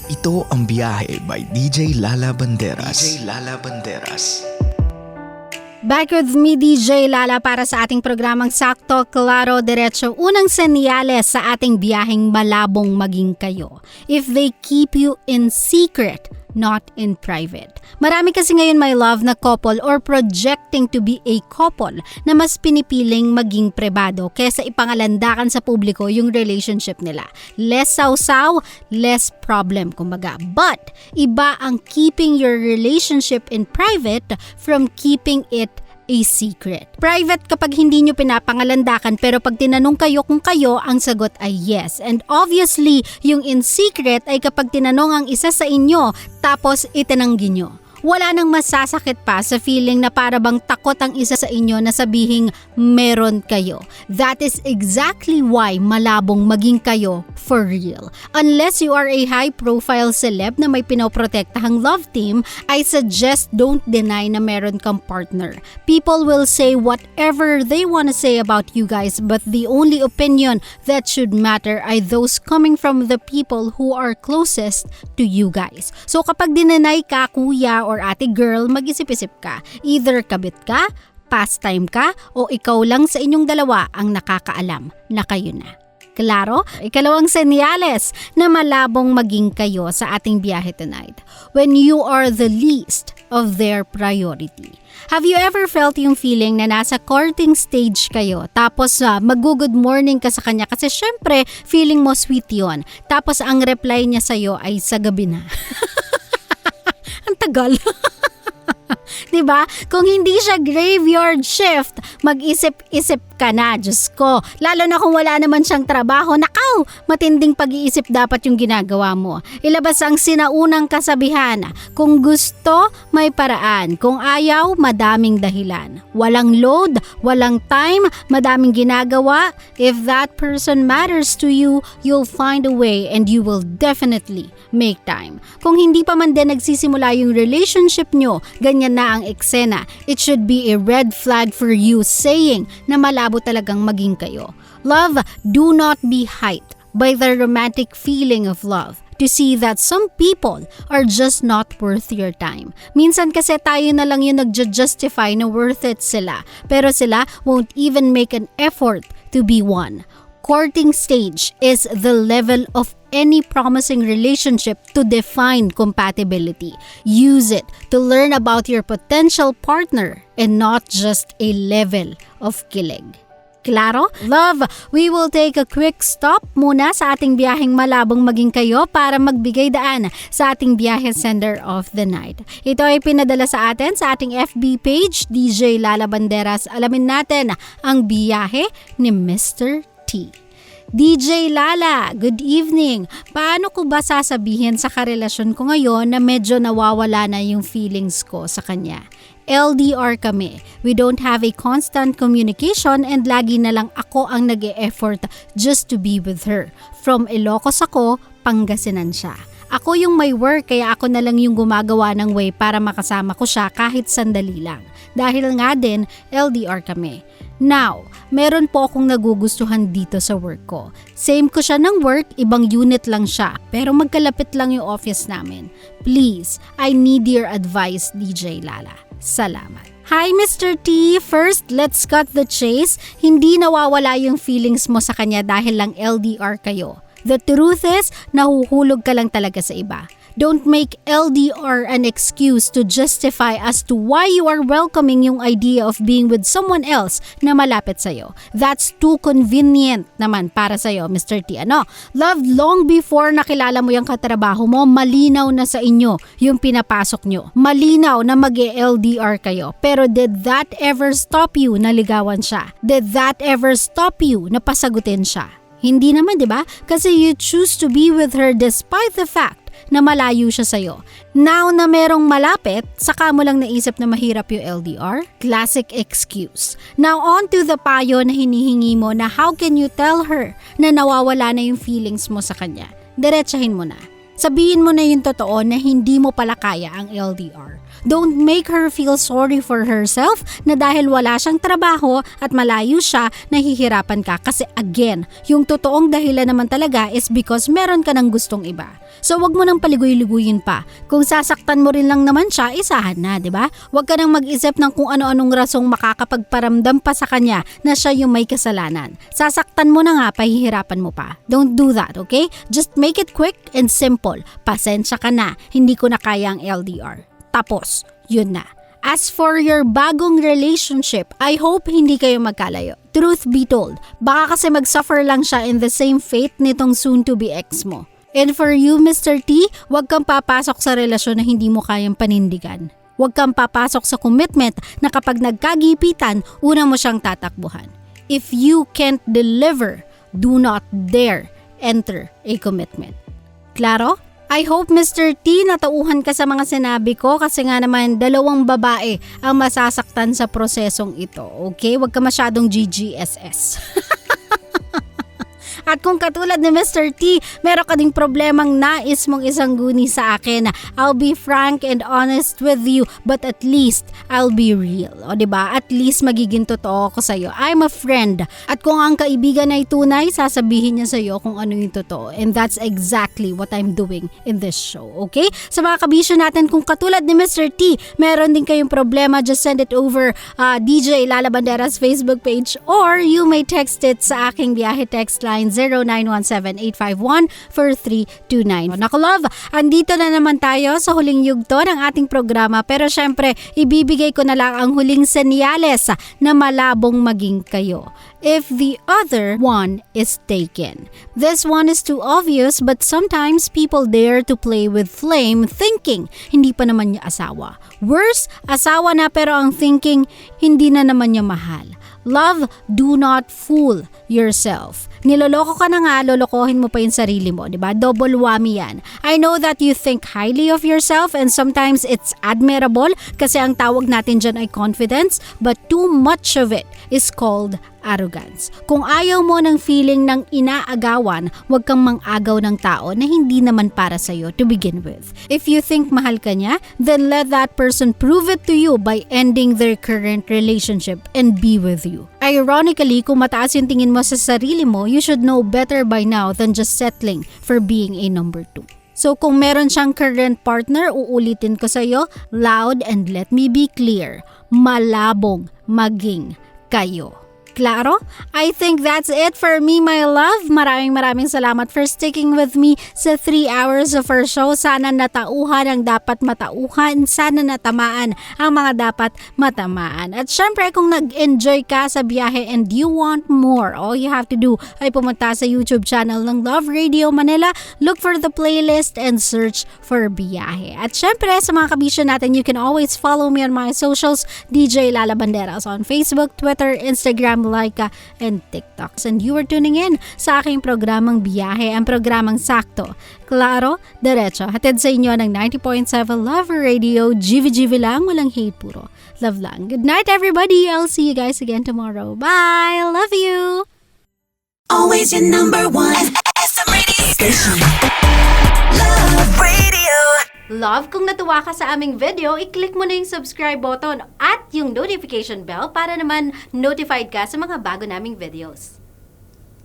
Ito ang Biyahe by DJ Lala Banderas. DJ Lala Banderas. Back with me, DJ Lala, para sa ating programang Sakto, Klaro, Diretso. Unang senyales sa ating biyaheng malabong maging kayo. If they keep you in secret, not in private. Marami kasi ngayon, my love, na couple or projecting to be a couple na mas pinipiling maging pribado kesa ipangalandakan sa publiko yung relationship nila. Less sausaw, less problem, kumbaga. But iba ang keeping your relationship in private from keeping it a secret. Private kapag hindi nyo pinapangalandakan, pero pag tinanong kayo kung kayo, ang sagot ay yes. And obviously, yung in secret ay kapag tinanong ang isa sa inyo tapos itinanggi nyo. Wala nang masasakit pa sa feeling na para bang takot ang isa sa inyo na sabihing meron kayo. That is exactly why malabong maging kayo for real. Unless you are a high-profile celeb na may pinoprotektahang love team, I suggest don't deny na meron kang partner. People will say whatever they wanna say about you guys, but the only opinion that should matter ay those coming from the people who are closest to you guys. So kapag dinanay ka, kuya or ate girl, mag-isip-isip ka. Either kabit ka, pastime ka, o ikaw lang sa inyong dalawa ang nakakaalam na kayo na. Klaro? Ikalawang senyales na malabong maging kayo sa ating biyahe tonight. When you are the least of their priority. Have you ever felt yung feeling na nasa courting stage kayo tapos mag-good morning ka sa kanya kasi syempre feeling mo sweet yon. Tapos ang reply niya sa'yo ay sa gabi na. Ang tagal. Diba? Kung hindi siya graveyard shift, mag-isip-isip ka na, Diyos ko. Lalo na kung wala naman siyang trabaho, nakaw, matinding pag-iisip dapat yung ginagawa mo. Ilabas ang sinaunang kasabihan, kung gusto, may paraan. Kung ayaw, madaming dahilan. Walang load, walang time, madaming ginagawa. If that person matters to you, you'll find a way and you will definitely make time. Kung hindi pa man din nagsisimula yung relationship nyo, ganyan na ang eksena. It should be a red flag for you saying na malabo talagang maging kayo. Love, do not be hyped by the romantic feeling of love to see that some people are just not worth your time. Minsan kasi tayo na lang yung nagja-justify na worth it sila, pero sila won't even make an effort to be one. Courting stage is the level of any promising relationship to define compatibility. Use it to learn about your potential partner and not just a level of kilig. Klaro? Love, we will take a quick stop muna sa ating biyaheng malabong maging kayo para magbigay daan sa ating biyahe sender of the night. Ito ay pinadala sa atin sa ating FB page, DJ Lala Banderas. Alamin natin ang biyahe ni Mr. T. DJ Lala, good evening. Paano ko ba sasabihin sa karelasyon ko ngayon na medyo nawawala na yung feelings ko sa kanya? LDR kami. We don't have a constant communication and lagi na lang ako ang nag-e-effort just to be with her. From Ilocos ako, Pangasinan siya. Ako yung may work kaya ako na lang yung gumagawa ng way para makasama ko siya kahit sandali lang. Dahil nga din, LDR kami. Now, meron po akong nagugustuhan dito sa work ko. Same ko siya ng work, ibang unit lang siya. Pero magkalapit lang yung office namin. Please, I need your advice, DJ Lala. Salamat. Hi Mr. T! First, let's cut the chase. Hindi nawawala yung feelings mo sa kanya dahil lang LDR kayo. The truth is, nahuhulog ka lang talaga sa iba. Don't make LDR an excuse to justify as to why you are welcoming yung idea of being with someone else na malapit sa'yo. That's too convenient naman para sa'yo, Mr. T. Ano? Love, long before nakilala mo yung katrabaho mo, malinaw na sa inyo yung pinapasok nyo. Malinaw na mag-LDR kayo. Pero did that ever stop you na ligawan siya? Did that ever stop you na pasagutin siya? Hindi naman, di ba? Kasi you choose to be with her despite the fact na malayo siya sa'yo. Now na merong malapit, saka mo lang naisip na mahirap yung LDR? Classic excuse. Now on to the payo na hinihingi mo na how can you tell her na nawawala na yung feelings mo sa kanya? Diretsahin mo na. Sabihin mo na yung totoo na hindi mo pala kaya ang LDR. Don't make her feel sorry for herself na dahil wala siyang trabaho at malayo siya, nahihirapan ka. Kasi again, yung totoong dahilan naman talaga is because meron ka ng gustong iba. So wag mo nang paligoy-liguyin pa. Kung sasaktan mo rin lang naman siya, isahan na, di ba? Wag ka nang mag-isip ng kung ano-anong rasong makakapagparamdam pa sa kanya na siya yung may kasalanan. Sasaktan mo na nga, pahihirapan mo pa. Don't do that, okay? Just make it quick and simple. Pasensya ka na, hindi ko na kaya ang LDR. Tapos, yun na. As for your bagong relationship, I hope hindi kayo magkalayo. Truth be told, baka kasi mag-suffer lang siya in the same fate nitong soon-to-be ex mo. And for you, Mr. T, huwag kang papasok sa relasyon na hindi mo kayang panindigan. Huwag kang papasok sa commitment na kapag nagkagipitan, una mo siyang tatakbuhan. If you can't deliver, do not dare enter a commitment. Klaro? I hope Mr. T natauhan ka sa mga sinabi ko kasi nga naman dalawang babae ang masasaktan sa prosesong ito. Okay? Huwag ka masyadong GGSS. At kung katulad ni Mr. T, meron ka ding problemang nais mong isangguni sa akin, I'll be frank and honest with you, but at least I'll be real. O diba? At least magiging totoo ko sa'yo. I'm a friend. At kung ang kaibigan ay tunay, sasabihin niya sa'yo kung ano yung totoo. And that's exactly what I'm doing in this show. Okay? Sa mga kabisyo natin, kung katulad ni Mr. T, meron din kayong problema, just send it over DJ Lala Banderas Facebook page or you may text it sa aking biyahe text line 0917-851-4329. Naku love, andito na naman tayo sa huling yugto ng ating programa pero syempre ibibigay ko na lang ang huling senyales na malabong maging kayo. If the other one is taken. This one is too obvious but sometimes people dare to play with flame thinking hindi pa naman niya asawa. Worse, asawa na pero ang thinking hindi na naman niya mahal. Love, do not fool yourself. Niloloko ka na nga, lolokohin mo pa yung sarili mo, diba? Double whammy yan. I know that you think highly of yourself and sometimes it's admirable kasi ang tawag natin dyan ay confidence, but too much of it is called arrogance. Kung ayaw mo ng feeling ng inaagawan, huwag kang mang-agaw ng tao na hindi naman para sa'yo to begin with. If you think mahal ka niya, then let that person prove it to you by ending their current relationship and be with you. Ironically, kung mataas yung tingin mo sa sarili mo, you should know better by now than just settling for being a number 2. So kung meron siyang current partner, uulitin ko sa'yo, loud and let me be clear, malabong maging kayo. Klaro? I think that's it for me, my love. Maraming salamat for sticking with me sa 3 hours of our show. Sana natauhan ang dapat matauhan. Sana natamaan ang mga dapat matamaan. At syempre, kung nag-enjoy ka sa biyahe and you want more, all you have to do ay pumunta sa YouTube channel ng Love Radio Manila, look for the playlist and search for biyahe. At syempre, sa mga kabisyo natin, you can always follow me on my socials, DJ Lala Banderas on Facebook, Twitter, Instagram, Laika, and TikToks. And you are tuning in sa aking programang Biyahe, ang programang sakto, klaro, diretso. Hatid sa inyo ng 90.7 Love Radio, GV lang, walang hate, puro love lang. Good night, everybody. I'll see you guys again tomorrow. Bye! Love you! Always your number one SM radio station. Love Radio. Love, kung natuwa ka sa aming video, i-click mo na yung subscribe button at yung notification bell para naman notified ka sa mga bago naming videos.